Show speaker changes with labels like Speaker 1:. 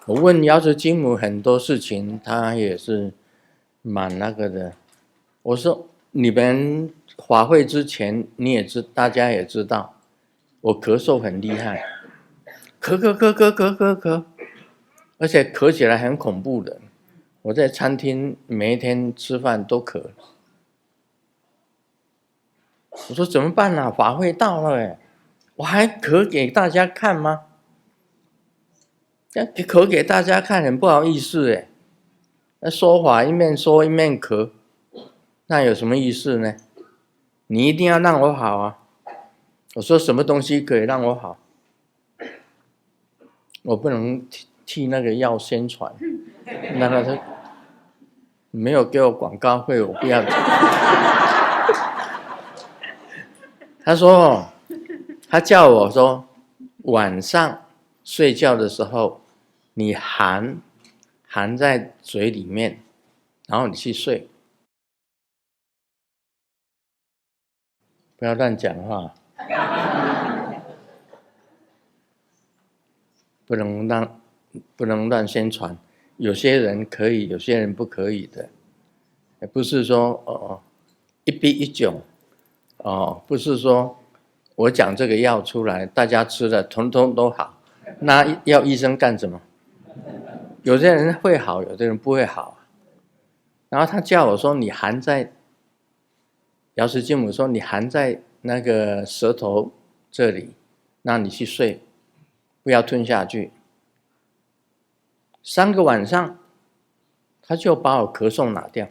Speaker 1: 我问瑶池金母很多事情，他也是蛮那个的。我说你们法会之前，大家也知道，我咳嗽很厉害，咳，而且咳起来很恐怖的。我在餐厅每一天吃饭都咳。我说怎么办啊？法会到了哎，我还咳给大家看吗？咳给大家看很不好意思哎。那说法一面说一面咳，那有什么意思呢？你一定要让我好啊！我说什么东西可以让我好？我不能替那个药宣传，那个他没有给我广告费，我不要。他说，他叫我说，晚上睡觉的时候，你含在嘴里面，然后你去睡，不要乱讲话，不能乱宣传。有些人可以，有些人不可以的，也不是说一逼一窘不是说我讲这个药出来，大家吃了统统都好，那要医生干什么？有些人会好，有些人不会好。然后他叫我说，你含在瑶池金母说你含在那个舌头这里，那你去睡，不要吞下去。3个晚上，他就把我咳嗽拿掉。